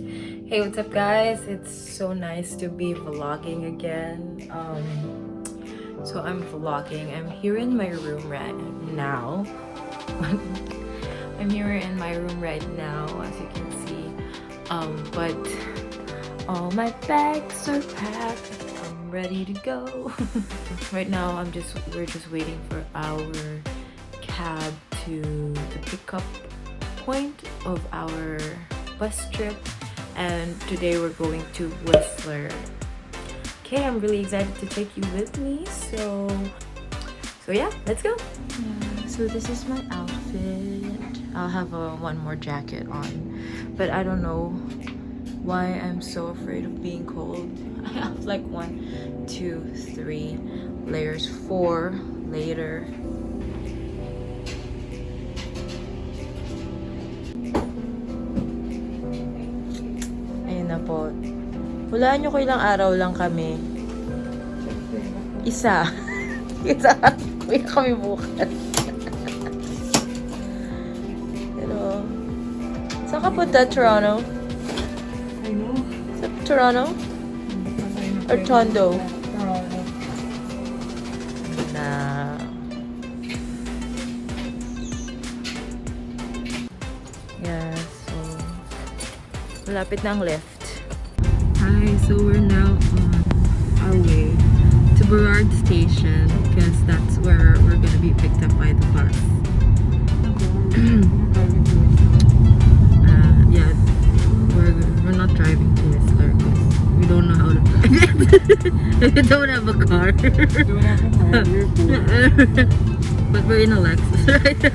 Hey, what's up guys? It's so nice to be vlogging again. So I'm vlogging. I'm here in my room right now. I'm here in my room right now, as you can see. But all my bags are packed. I'm ready to go. Right now, we're just waiting for our cab to the pickup point of our bus trip, and today we're going to Whistler. Okay, I'm really excited to take you with me, so yeah, let's go. Yeah, so this is my outfit. I'll have one more jacket on, but I don't know why I'm so afraid of being cold. I have like 1, 2, 3 layers, 4 later. Na po. Hulaan nyo ko ilang araw lang kami. Isa. Isa. Kuya kami bukas. Pero, saan ka punta? Toronto? I know. Sa Toronto? Or Tondo? Toronto. Na. Yeah, so malapit na ang lift. Hi, so we're now on our way to Burrard Station because that's where we're gonna be picked up by the bus. Yeah, we're not driving to Whistler because we don't know how to drive. We don't have a car. Don't have a car. We're poor. But we're in a Lexus right now.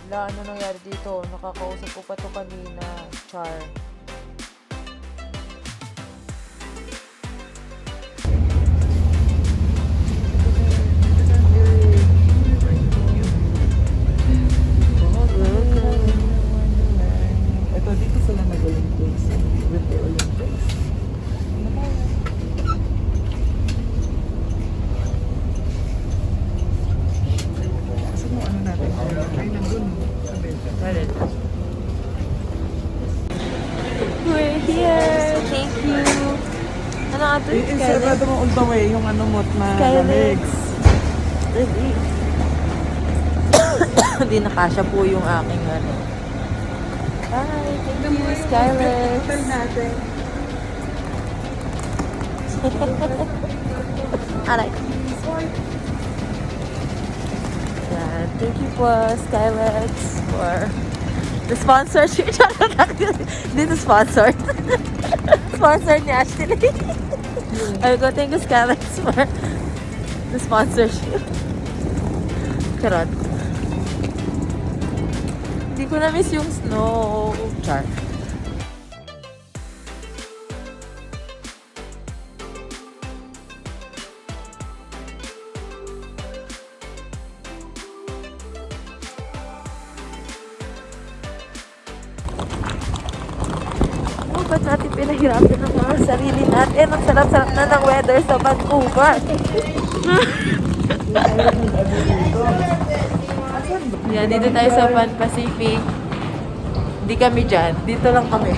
Wala, ano nangyari dito? Nakakausap ko pa to kanina. Char. Ito, dito sila nag-Olympics. With the Olympics. Kasi mo ano natin? Ay, nandun. Sabi. Got it. We're here! Thank you! Ano nga ito? I-insert mo all the way yung ano mo na lamig. Really? Hindi nakasya po yung aking ano. Hi! Thank you, Skylex! Hotel natin. Aray! Yeah, thank you po, Skylex, for the sponsorship. Dito sponsored. Sponsored ni Ashley. I go thank you, Skylex, for the sponsorship. Karot. Hindi ko na-miss yung snow. Char. Ba't natin pinahirapan ang mga sarili natin? Ang sarap-sarap na ng weather sa Vancouver. Yeah, dito tayo sa Pan Pacific. Hindi kami dyan. Dito lang kami.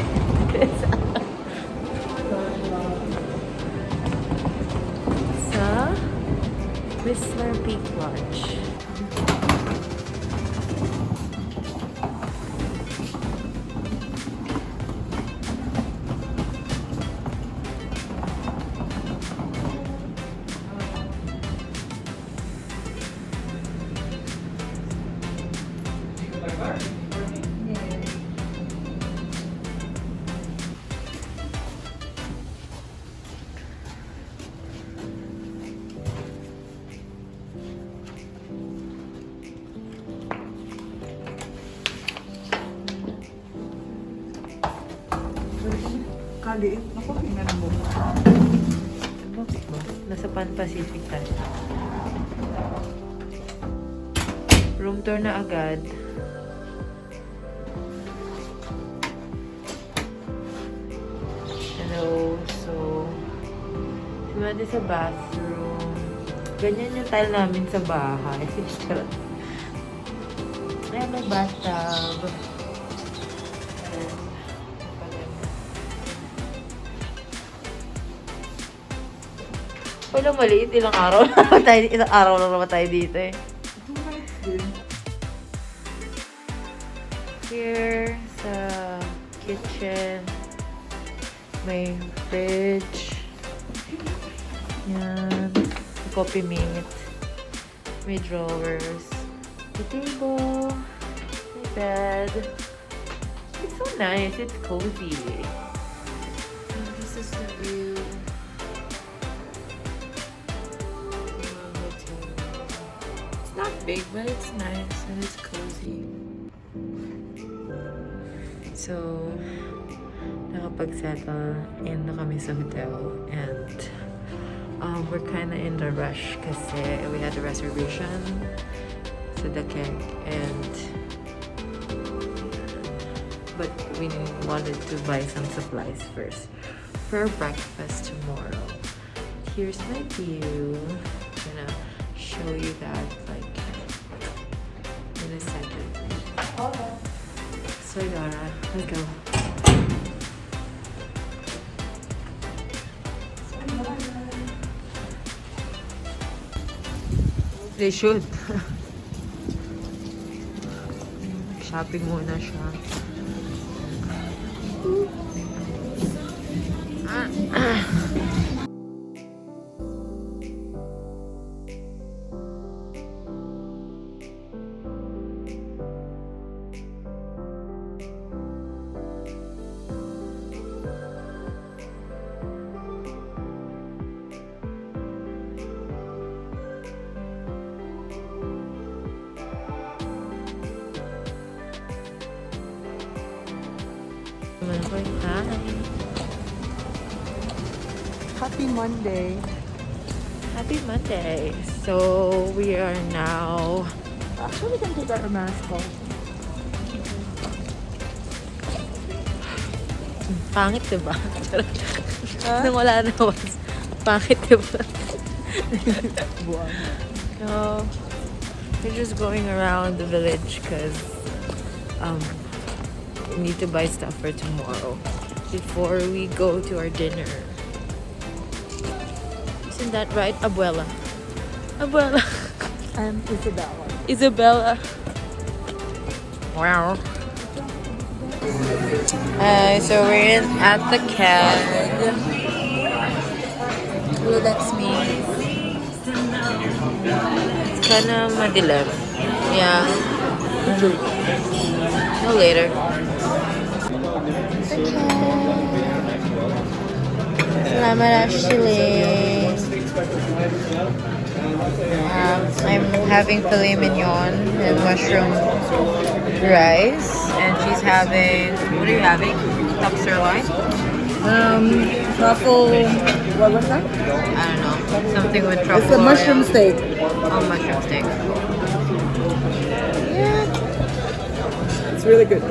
Sa Whistler Peak Lodge. Napakaliit. Naku, tingnan mo. Bakit ba? Nasa Pan Pacific tayo. Room tour na agad. Hello. So, simula sa bathroom. Ganyan yung tile namin sa bahay. Ayan, may bathtub. Wala maliit, ilang araw lang naman tayo, isang araw lang naman tayo dito eh. 2 nights din. Here sa kitchen, may fridge. Yan. Coffee mate. May drawers. The table. My bed. It's so nice. It's cozy. And this is the view. It's not big, but it's nice and it's cozy. So, nakapag-settle in na kami sa hotel and we're kind of in the rush kasi we had a reservation sa the keg and but we wanted to buy some supplies first for our breakfast tomorrow. Here's my view. I'm gonna show you that like in a second. So Dara, let's go. They should. Shopping muna siya. Hi. Happy Monday. Happy Monday. So we are now. Actually, we can take our mask off. Pangit, diba? Nung wala na was. Pangit, diba? Buwan. No. We're just going around the village because we need to buy stuff for tomorrow before we go to our dinner. Isn't that right, Abuela? Abuela. I'm Isabella. Isabella. Wow. So we're at the keg. Hello, that's me. It's kind of madilim. Yeah. No later. Salamat Ashley. I'm having filet mignon and mushroom rice, and she's having. What are you having? Top sirloin? Truffle. What was that? I don't know. Something with truffle. It's a mushroom oil. steak. Oh, mushroom steak. Yeah. It's really good.